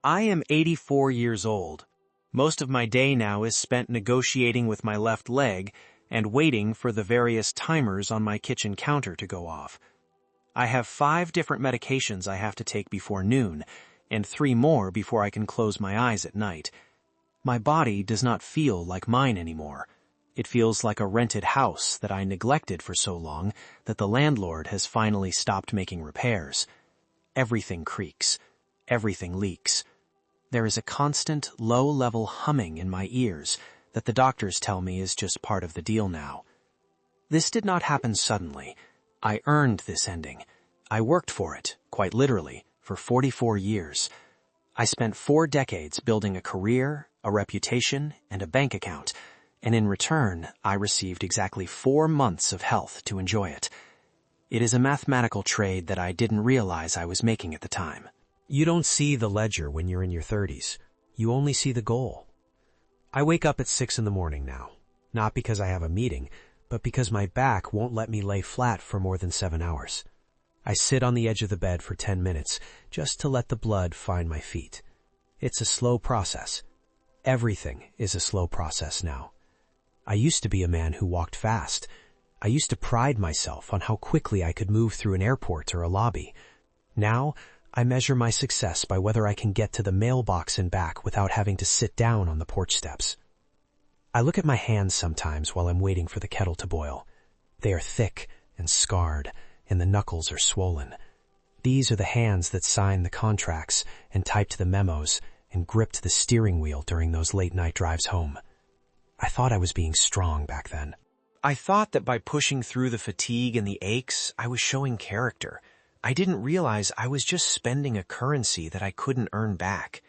I am 84 years old. Most of my day now is spent negotiating with my left leg and waiting for the various timers on my kitchen counter to go off. I have 5 different medications I have to take before noon, and 3 more before I can close my eyes at night. My body does not feel like mine anymore. It feels like a rented house that I neglected for so long that the landlord has finally stopped making repairs. Everything creaks. Everything leaks. There is a constant, low-level humming in my ears that the doctors tell me is just part of the deal now. This did not happen suddenly. I earned this ending. I worked for it, quite literally, for 44 years. I spent 4 decades building a career, a reputation, and a bank account, and in return, I received exactly 4 months of health to enjoy it. It is a mathematical trade that I didn't realize I was making at the time. You don't see the ledger when you're in your 30s. You only see the goal. I wake up at 6 in the morning now, not because I have a meeting, but because my back won't let me lay flat for more than 7 hours. I sit on the edge of the bed for 10 minutes just to let the blood find my feet. It's a slow process. Everything is a slow process now. I used to be a man who walked fast. I used to pride myself on how quickly I could move through an airport or a lobby. Now, I measure my success by whether I can get to the mailbox and back without having to sit down on the porch steps. I look at my hands sometimes while I'm waiting for the kettle to boil. They are thick and scarred, and the knuckles are swollen. These are the hands that signed the contracts and typed the memos and gripped the steering wheel during those late-night drives home. I thought I was being strong back then. I thought that by pushing through the fatigue and the aches, I was showing character. I didn't realize I was just spending a currency that I couldn't earn back.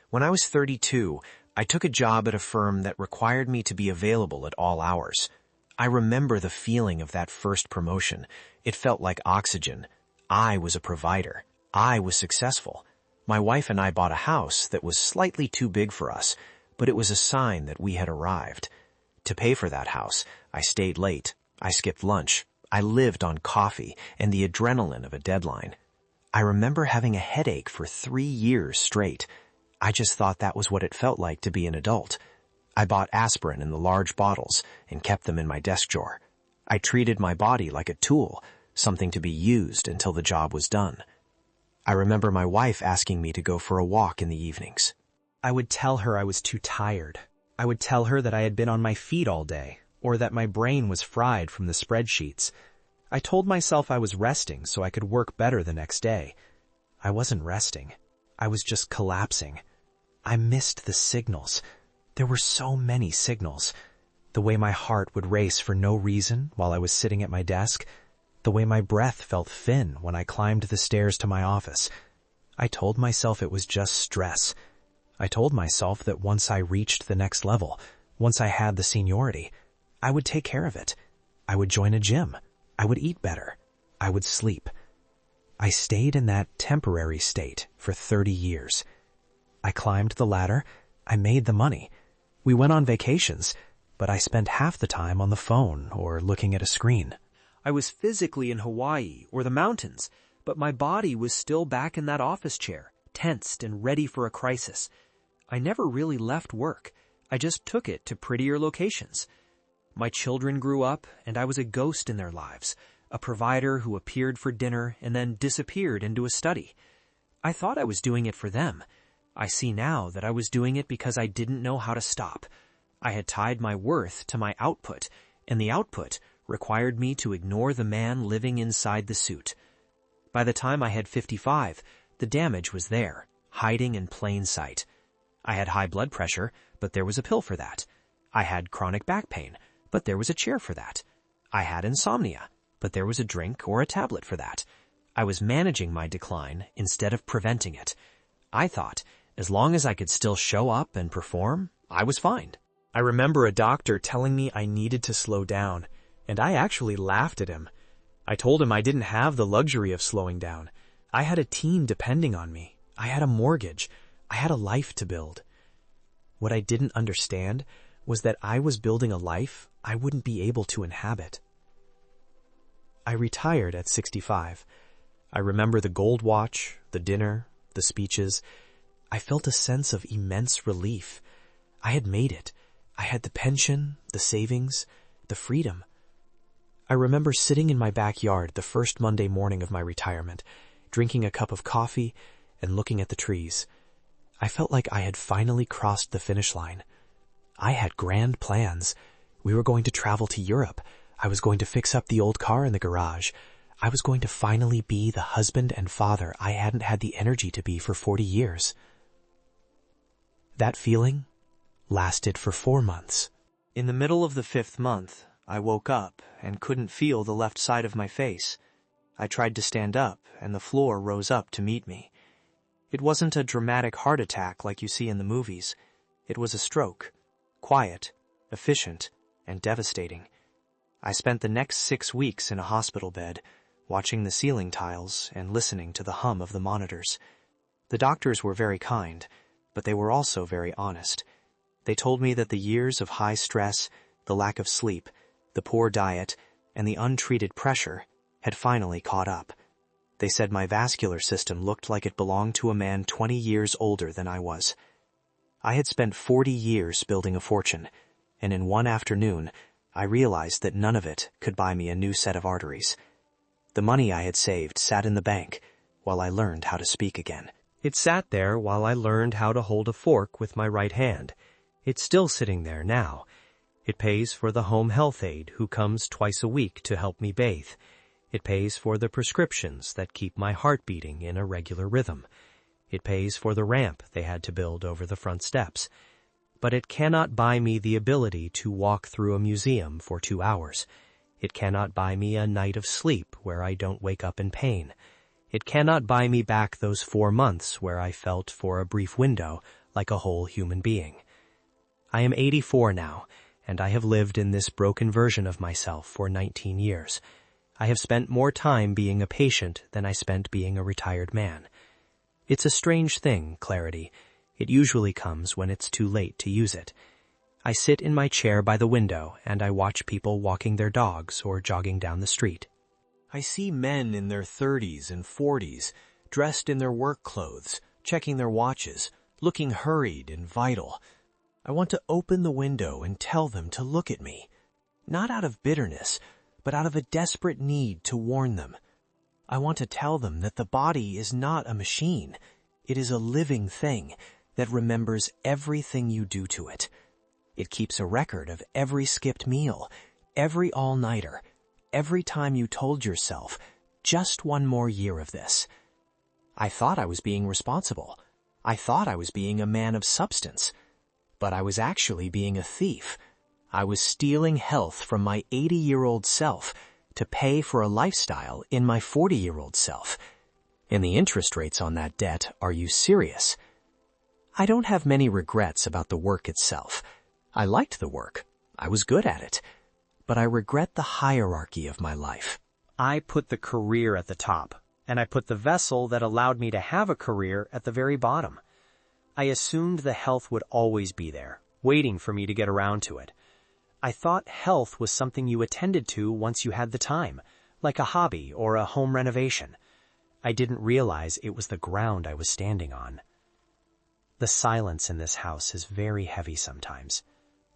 When I was 32, I took a job at a firm that required me to be available at all hours. I remember the feeling of that first promotion. It felt like oxygen. I was a provider. I was successful. My wife and I bought a house that was slightly too big for us, but it was a sign that we had arrived. To pay for that house, I stayed late. I skipped lunch. I lived on coffee and the adrenaline of a deadline. I remember having a headache for 3 years straight. I just thought that was what it felt like to be an adult. I bought aspirin in the large bottles and kept them in my desk drawer. I treated my body like a tool, something to be used until the job was done. I remember my wife asking me to go for a walk in the evenings. I would tell her I was too tired. I would tell her that I had been on my feet all day, or that my brain was fried from the spreadsheets. I told myself I was resting so I could work better the next day. I wasn't resting. I was just collapsing. I missed the signals. There were so many signals. The way my heart would race for no reason while I was sitting at my desk. The way my breath felt thin when I climbed the stairs to my office. I told myself it was just stress. I told myself that once I reached the next level, once I had the seniority, I would take care of it. I would join a gym. I would eat better. I would sleep. I stayed in that temporary state for 30 years. I climbed the ladder. I made the money. We went on vacations, but I spent half the time on the phone or looking at a screen. I was physically in Hawaii or the mountains, but my body was still back in that office chair, tensed and ready for a crisis. I never really left work. I just took it to prettier locations. My children grew up, and I was a ghost in their lives, a provider who appeared for dinner and then disappeared into a study. I thought I was doing it for them. I see now that I was doing it because I didn't know how to stop. I had tied my worth to my output, and the output required me to ignore the man living inside the suit. By the time I had 55, the damage was there, hiding in plain sight. I had high blood pressure, but there was a pill for that. I had chronic back pain, but there was a chair for that. I had insomnia, but there was a drink or a tablet for that. I was managing my decline instead of preventing it. I thought, as long as I could still show up and perform, I was fine. I remember a doctor telling me I needed to slow down, and I actually laughed at him. I told him I didn't have the luxury of slowing down. I had a team depending on me. I had a mortgage. I had a life to build. What I didn't understand was that I was building a life I wouldn't be able to inhabit. I retired at 65. I remember the gold watch, the dinner, the speeches. I felt a sense of immense relief. I had made it. I had the pension, the savings, the freedom. I remember sitting in my backyard the first Monday morning of my retirement, drinking a cup of coffee and looking at the trees. I felt like I had finally crossed the finish line. I had grand plans. We were going to travel to Europe. I was going to fix up the old car in the garage. I was going to finally be the husband and father I hadn't had the energy to be for 40 years. That feeling lasted for 4 months. In the middle of the 5th month, I woke up and couldn't feel the left side of my face. I tried to stand up, and the floor rose up to meet me. It wasn't a dramatic heart attack like you see in the movies. It was a stroke. Quiet, efficient, and devastating. I spent the next 6 weeks in a hospital bed, watching the ceiling tiles and listening to the hum of the monitors. The doctors were very kind, but they were also very honest. They told me that the years of high stress, the lack of sleep, the poor diet, and the untreated pressure had finally caught up. They said my vascular system looked like it belonged to a man 20 years older than I was. I had spent 40 years building a fortune, and in one afternoon, I realized that none of it could buy me a new set of arteries. The money I had saved sat in the bank while I learned how to speak again. It sat there while I learned how to hold a fork with my right hand. It's still sitting there now. It pays for the home health aide who comes twice a week to help me bathe. It pays for the prescriptions that keep my heart beating in a regular rhythm. It pays for the ramp they had to build over the front steps. But it cannot buy me the ability to walk through a museum for 2 hours. It cannot buy me a night of sleep where I don't wake up in pain. It cannot buy me back those 4 months where I felt for a brief window like a whole human being. I am 84 now, and I have lived in this broken version of myself for 19 years. I have spent more time being a patient than I spent being a retired man. It's a strange thing, clarity. It usually comes when it's too late to use it. I sit in my chair by the window and I watch people walking their dogs or jogging down the street. I see men in their 30s and 40s, dressed in their work clothes, checking their watches, looking hurried and vital. I want to open the window and tell them to look at me, not out of bitterness, but out of a desperate need to warn them. I want to tell them that the body is not a machine. It is a living thing that remembers everything you do to it. It keeps a record of every skipped meal, every all-nighter, every time you told yourself, just one more year of this. I thought I was being responsible. I thought I was being a man of substance. But I was actually being a thief. I was stealing health from my 80-year-old self to pay for a lifestyle in my 40-year-old self. And the interest rates on that debt, are you serious? I don't have many regrets about the work itself. I liked the work. I was good at it. But I regret the hierarchy of my life. I put the career at the top, and I put the vessel that allowed me to have a career at the very bottom. I assumed the health would always be there, waiting for me to get around to it. I thought health was something you attended to once you had the time, like a hobby or a home renovation. I didn't realize it was the ground I was standing on. The silence in this house is very heavy sometimes.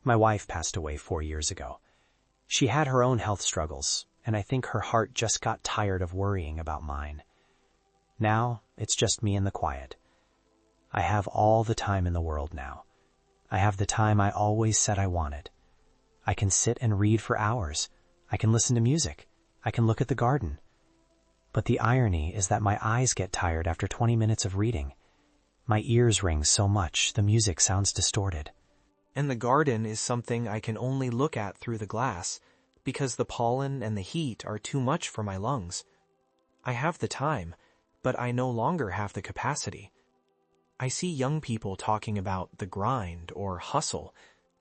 My wife passed away 4 years ago. She had her own health struggles, and I think her heart just got tired of worrying about mine. Now, it's just me and the quiet. I have all the time in the world now. I have the time I always said I wanted. I can sit and read for hours. I can listen to music. I can look at the garden. But the irony is that my eyes get tired after 20 minutes of reading. My ears ring so much, the music sounds distorted. And the garden is something I can only look at through the glass, because the pollen and the heat are too much for my lungs. I have the time, but I no longer have the capacity. I see young people talking about the grind or hustle.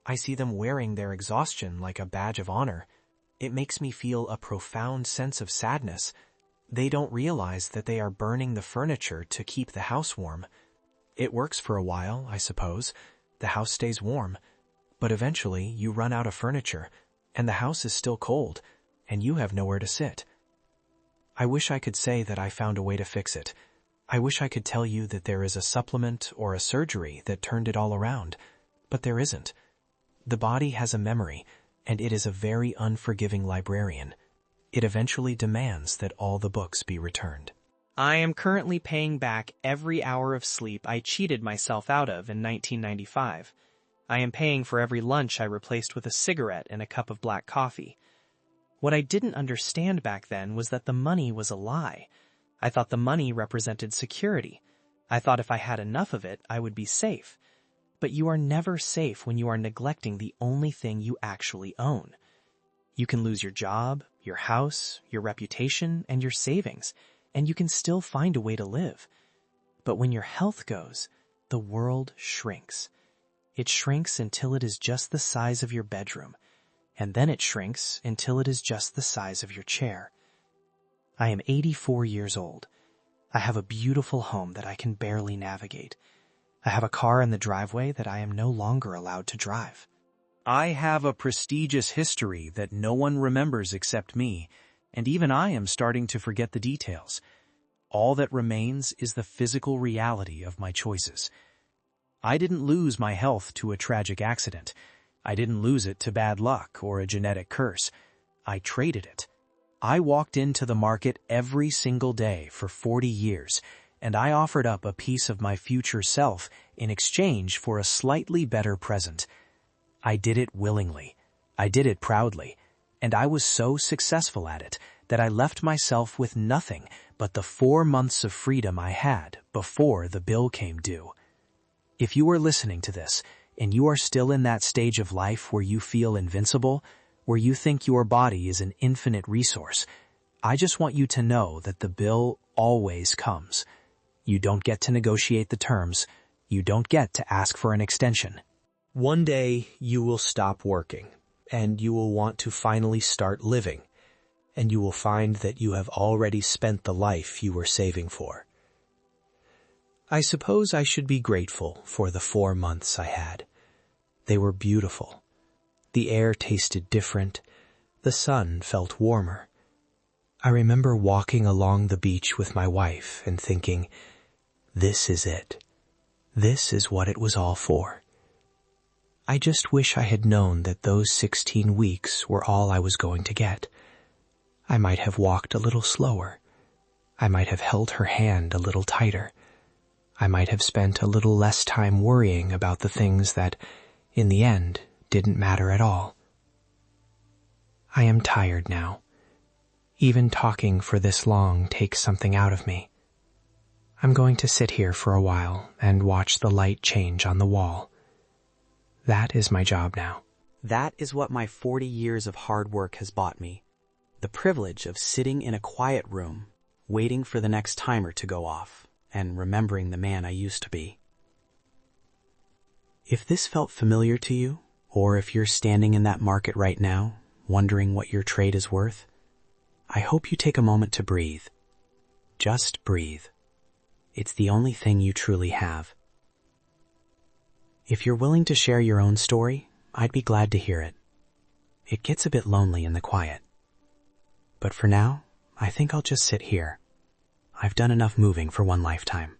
I see them wearing their exhaustion like a badge of honor. It makes me feel a profound sense of sadness. They don't realize that they are burning the furniture to keep the house warm. It works for a while, I suppose. The house stays warm. But eventually you run out of furniture, and the house is still cold, and you have nowhere to sit. I wish I could say that I found a way to fix it. I wish I could tell you that there is a supplement or a surgery that turned it all around, but there isn't. The body has a memory, and it is a very unforgiving librarian. It eventually demands that all the books be returned. I am currently paying back every hour of sleep I cheated myself out of in 1995. I am paying for every lunch I replaced with a cigarette and a cup of black coffee. What I didn't understand back then was that the money was a lie. I thought the money represented security. I thought if I had enough of it, I would be safe. But you are never safe when you are neglecting the only thing you actually own. You can lose your job, your house, your reputation, and your savings, and you can still find a way to live. But when your health goes, the world shrinks. It shrinks until it is just the size of your bedroom, and then it shrinks until it is just the size of your chair. I am 84 years old. I have a beautiful home that I can barely navigate. I have a car in the driveway that I am no longer allowed to drive. I have a prestigious history that no one remembers except me, and even I am starting to forget the details. All that remains is the physical reality of my choices. I didn't lose my health to a tragic accident. I didn't lose it to bad luck or a genetic curse. I traded it. I walked into the market every single day for 40 years, and I offered up a piece of my future self in exchange for a slightly better present. I did it willingly. I did it proudly, and I was so successful at it that I left myself with nothing but the 4 months of freedom I had before the bill came due. If you are listening to this, and you are still in that stage of life where you feel invincible, where you think your body is an infinite resource, I just want you to know that the bill always comes. You don't get to negotiate the terms. You don't get to ask for an extension. One day you will stop working, and you will want to finally start living, and you will find that you have already spent the life you were saving for. I suppose I should be grateful for the 4 months I had. They were beautiful. The air tasted different. The sun felt warmer. I remember walking along the beach with my wife and thinking, this is it. This is what it was all for. I just wish I had known that those 16 weeks were all I was going to get. I might have walked a little slower. I might have held her hand a little tighter. I might have spent a little less time worrying about the things that, in the end, didn't matter at all. I am tired now. Even talking for this long takes something out of me. I'm going to sit here for a while and watch the light change on the wall. That is my job now. That is what my 40 years of hard work has bought me. The privilege of sitting in a quiet room, waiting for the next timer to go off, and remembering the man I used to be. If this felt familiar to you, or if you're standing in that market right now, wondering what your trade is worth, I hope you take a moment to breathe. Just breathe. It's the only thing you truly have. If you're willing to share your own story, I'd be glad to hear it. It gets a bit lonely in the quiet. But for now, I think I'll just sit here. I've done enough moving for one lifetime.